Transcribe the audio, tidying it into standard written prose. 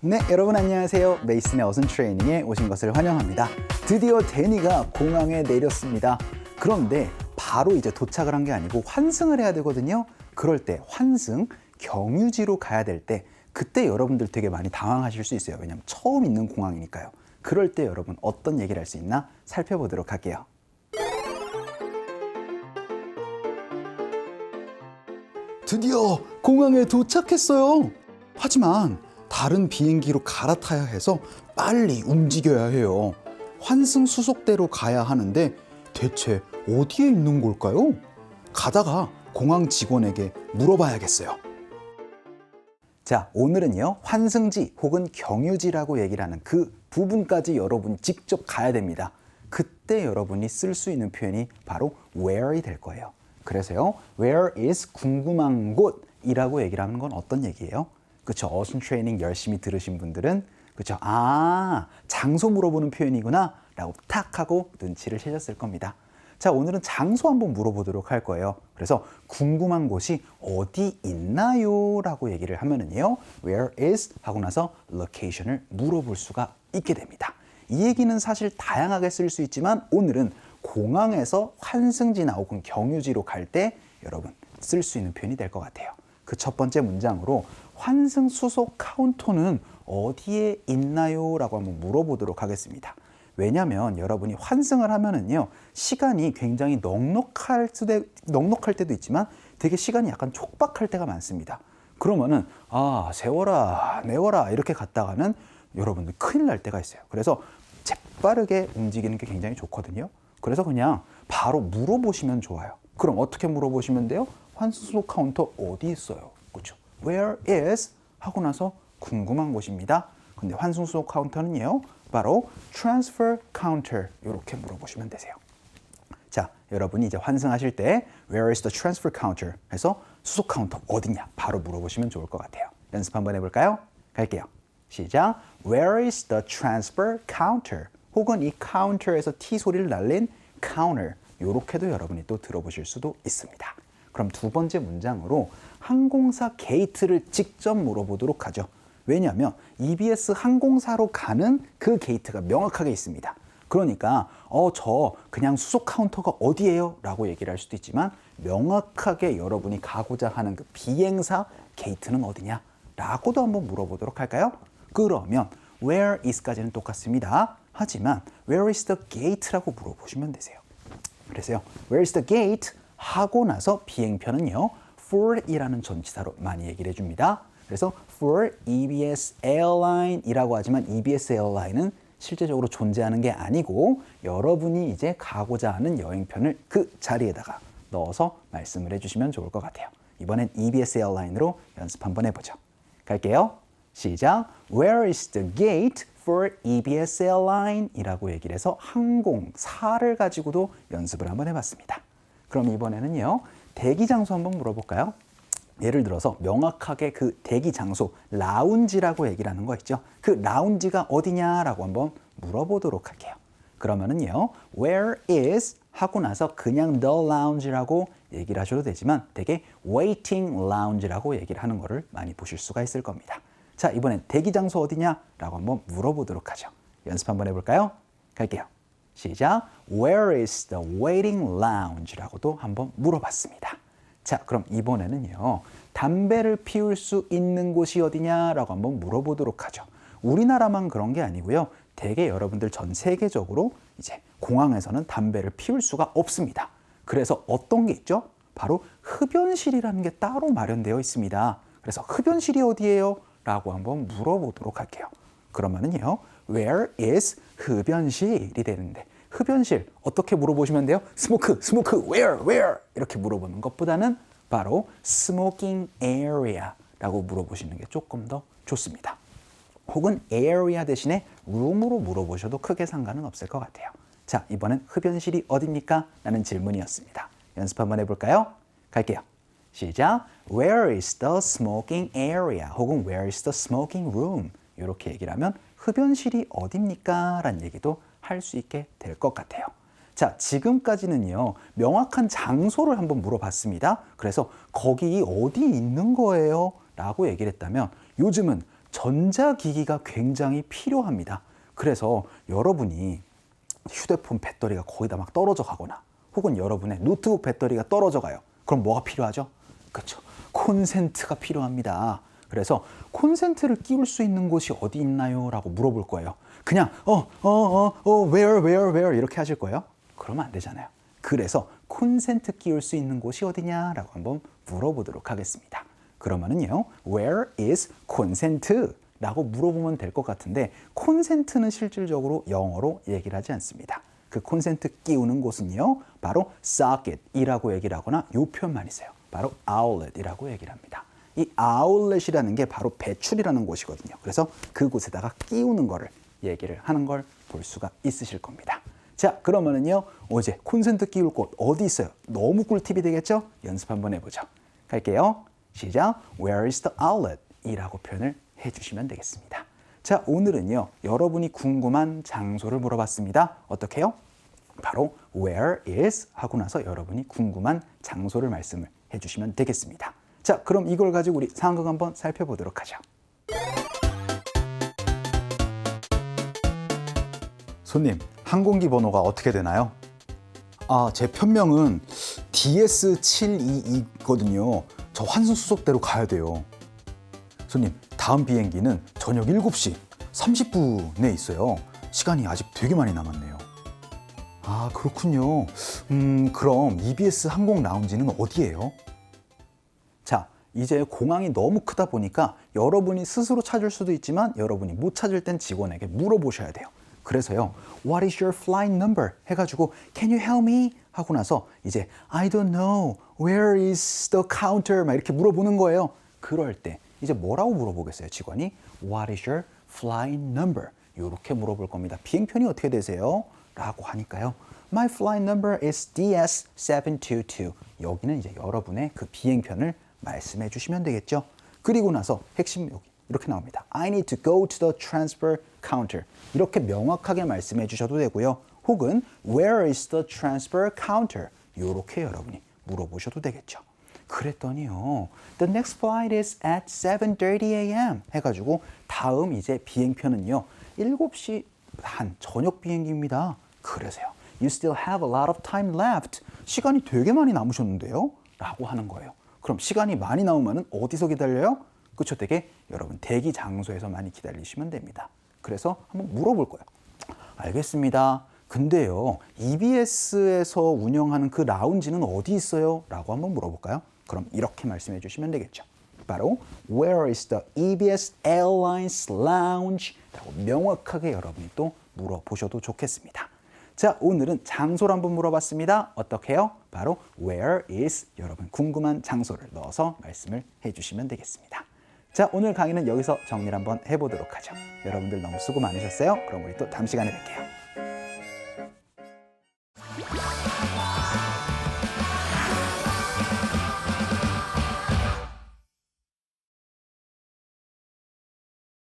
네, 여러분 안녕하세요. 메이슨의 어순 트레이닝에 오신 것을 환영합니다. 드디어 데니가 공항에 내렸습니다. 그런데 바로 이제 도착을 한 게 아니고 환승을 해야 되거든요. 그럴 때 환승, 경유지로 가야 될 때 그때 여러분들 되게 많이 당황하실 수 있어요. 왜냐면 처음 있는 공항이니까요. 그럴 때 여러분 어떤 얘기를 할 수 있나 살펴보도록 할게요. 드디어 공항에 도착했어요. 하지만 다른 비행기로 갈아타야 해서 빨리 움직여야 해요. 환승 수속대로 가야 하는데 대체 어디에 있는 걸까요? 가다가 공항 직원에게 물어봐야겠어요. 자, 오늘은요, 환승지 혹은 경유지라고 얘기를 하는 그 부분까지 여러분 직접 가야 됩니다. 그때 여러분이 쓸 수 있는 표현이 바로 where이 될 거예요. 그래서요, where is 궁금한 곳이라고 얘기를 하는 건 어떤 얘기예요? 그쵸, 어순 트레이닝 열심히 들으신 분들은 그쵸, 아, 장소 물어보는 표현이구나 라고 탁 하고 눈치를 채셨을 겁니다. 자, 오늘은 장소 한번 물어보도록 할 거예요. 그래서 궁금한 곳이 어디 있나요? 라고 얘기를 하면은요, where is 하고 나서 location을 물어볼 수가 있게 됩니다. 이 얘기는 사실 다양하게 쓸 수 있지만 오늘은 공항에서 환승지나 혹은 경유지로 갈 때 여러분 쓸 수 있는 표현이 될 것 같아요. 그 첫 번째 문장으로 환승 수속 카운터는 어디에 있나요? 라고 한번 물어보도록 하겠습니다. 왜냐하면 여러분이 환승을 하면은요, 시간이 굉장히 넉넉할 때도 있지만 되게 시간이 약간 촉박할 때가 많습니다. 그러면은 아, 세워라 내워라 이렇게 갔다가는 여러분들 큰일 날 때가 있어요. 그래서 재빠르게 움직이는 게 굉장히 좋거든요. 그래서 그냥 바로 물어보시면 좋아요. 그럼 어떻게 물어보시면 돼요? 환승 수속 카운터 어디 있어요? 그렇죠? Where is? 하고 나서 궁금한 곳입니다. 근데 환승 수속 카운터는요, 바로 transfer counter 이렇게 물어보시면 되세요. 자, 여러분이 이제 환승하실 때 Where is the transfer counter? 해서 수속 카운터 어디냐? 바로 물어보시면 좋을 것 같아요. 연습 한번 해볼까요? 갈게요. 시작. Where is the transfer counter? 혹은 이 counter에서 T 소리를 날린 counter 이렇게도 여러분이 또 들어보실 수도 있습니다. 그럼 두 번째 문장으로 항공사 게이트를 직접 물어보도록 하죠. 왜냐하면 EBS 항공사로 가는 그 게이트가 명확하게 있습니다. 그러니까 저 그냥 수속 카운터가 어디예요? 라고 얘기를 할 수도 있지만 명확하게 여러분이 가고자 하는 그 비행사 게이트는 어디냐? 라고도 한번 물어보도록 할까요? 그러면 where is까지는 똑같습니다. 하지만 where is the gate라고 물어보시면 되세요. 그래서요, where is the gate? 하고 나서 비행편은요, for이라는 전치사로 많이 얘기를 해줍니다. 그래서 for EBS Airline이라고 하지만 EBS Airline은 실제적으로 존재하는 게 아니고 여러분이 이제 가고자 하는 여행편을 그 자리에다가 넣어서 말씀을 해주시면 좋을 것 같아요. 이번엔 EBS Airline으로 연습 한번 해보죠. 갈게요. 시작. Where is the gate for EBS Airline? 이라고 얘기를 해서 항공사를 가지고도 연습을 한번 해봤습니다. 그럼 이번에는요, 대기 장소 한번 물어볼까요? 예를 들어서 명확하게 그 대기 장소, 라운지라고 얘기를 하는 거 있죠. 그 라운지가 어디냐라고 한번 물어보도록 할게요. 그러면은요, where is 하고 나서 그냥 the lounge라고 얘기를 하셔도 되지만 되게 waiting lounge라고 얘기를 하는 거를 많이 보실 수가 있을 겁니다. 자, 이번엔 대기 장소 어디냐라고 한번 물어보도록 하죠. 연습 한번 해볼까요? 갈게요. 시작. Where is the waiting lounge라고도 한번 물어봤습니다. 자, 그럼 이번에는요, 담배를 피울 수 있는 곳이 어디냐라고 한번 물어보도록 하죠. 우리나라만 그런 게 아니고요, 대개 여러분들 전 세계적으로 이제 공항에서는 담배를 피울 수가 없습니다. 그래서 어떤 게 있죠? 바로 흡연실이라는 게 따로 마련되어 있습니다. 그래서 흡연실이 어디예요? 라고 한번 물어보도록 할게요. 그러면은요, where is 흡연실이 되는데 흡연실 어떻게 물어보시면 돼요? 스모크, where 이렇게 물어보는 것보다는 바로 smoking area라고 물어보시는 게 조금 더 좋습니다. 혹은 area 대신에 room으로 물어보셔도 크게 상관은 없을 것 같아요. 자, 이번엔 흡연실이 어디입니까? 라는 질문이었습니다. 연습 한번 해볼까요? 갈게요. 시작. Where is the smoking area? 혹은 Where is the smoking room? 이렇게 얘기를 하면 흡연실이 어디입니까? 라는 얘기도 할 수 있게 될 것 같아요. 자, 지금까지는요, 명확한 장소를 한번 물어봤습니다. 그래서 거기 어디 있는 거예요? 라고 얘기를 했다면 요즘은 전자기기가 굉장히 필요합니다. 그래서 여러분이 휴대폰 배터리가 거의 다 막 떨어져 가거나 혹은 여러분의 노트북 배터리가 떨어져 가요. 그럼 뭐가 필요하죠? 그렇죠. 콘센트가 필요합니다. 그래서 콘센트를 끼울 수 있는 곳이 어디 있나요? 라고 물어볼 거예요. 그냥 where 이렇게 하실 거예요. 그러면 안 되잖아요. 그래서 콘센트 끼울 수 있는 곳이 어디냐라고 한번 물어보도록 하겠습니다. 그러면은요, where is consent? 라고 물어보면 될 것 같은데 콘센트는 실질적으로 영어로 얘기를 하지 않습니다. 그 콘센트 끼우는 곳은요, 바로 socket이라고 얘기를 하거나 이 표현만 있어요. 바로 outlet이라고 얘기를 합니다. 이 아울렛이라는 게 바로 배출이라는 곳이거든요. 그래서 그곳에다가 끼우는 거를 얘기를 하는 걸 볼 수가 있으실 겁니다. 자, 그러면은요, 어제 콘센트 끼울 곳 어디 있어요? 너무 꿀팁이 되겠죠? 연습 한번 해보죠. 갈게요. 시작. Where is the outlet? 이라고 표현을 해주시면 되겠습니다. 자, 오늘은요, 여러분이 궁금한 장소를 물어봤습니다. 어떻게 해요? 바로 where is 하고 나서 여러분이 궁금한 장소를 말씀을 해주시면 되겠습니다. 자, 그럼 이걸 가지고 우리 상황극 한번 살펴보도록 하죠. 손님, 항공기 번호가 어떻게 되나요? 제 편명은 DS722거든요. 저 환승수속대로 가야 돼요. 손님, 다음 비행기는 저녁 7시 30분에 있어요. 시간이 아직 되게 많이 남았네요. 그렇군요. 그럼 EBS 항공 라운지는 어디예요? 자, 이제 공항이 너무 크다 보니까 여러분이 스스로 찾을 수도 있지만 여러분이 못 찾을 땐 직원에게 물어보셔야 돼요. 그래서요, What is your flight number? 해가지고 Can you help me? 하고 나서 이제 I don't know. Where is the counter? 막 이렇게 물어보는 거예요. 그럴 때 이제 뭐라고 물어보겠어요, 직원이? What is your flight number? 이렇게 물어볼 겁니다. 비행편이 어떻게 되세요? 라고 하니까요. My flight number is DS722. 여기는 이제 여러분의 그 비행편을 말씀해 주시면 되겠죠. 그리고 나서 핵심 여기 이렇게 나옵니다. I need to go to the transfer counter. 이렇게 명확하게 말씀해 주셔도 되고요. 혹은 Where is the transfer counter? 이렇게 여러분이 물어보셔도 되겠죠. 그랬더니요, The next flight is at 7:30 a.m. 해가지고 다음 이제 비행편은요 7시 반 저녁 비행기입니다. 그래서요, You still have a lot of time left. 시간이 되게 많이 남으셨는데요? 라고 하는 거예요. 그럼 시간이 많이 남으면 어디서 기다려요? 그쵸, 되게 여러분 대기 장소에서 많이 기다리시면 됩니다. 그래서 한번 물어볼 거예요. 알겠습니다. 근데요, EBS에서 운영하는 그 라운지는 어디 있어요? 라고 한번 물어볼까요? 그럼 이렇게 말씀해 주시면 되겠죠. 바로 Where is the EBS Airlines Lounge? 라고 명확하게 여러분이 또 물어보셔도 좋겠습니다. 자, 오늘은 장소를 한번 물어봤습니다. 어떻게 해요? 바로 Where is 여러분 궁금한 장소를 넣어서 말씀을 해주시면 되겠습니다. 자, 오늘 강의는 여기서 정리를 한번 해보도록 하죠. 여러분들 너무 수고 많으셨어요. 그럼 우리 또 다음 시간에 뵐게요.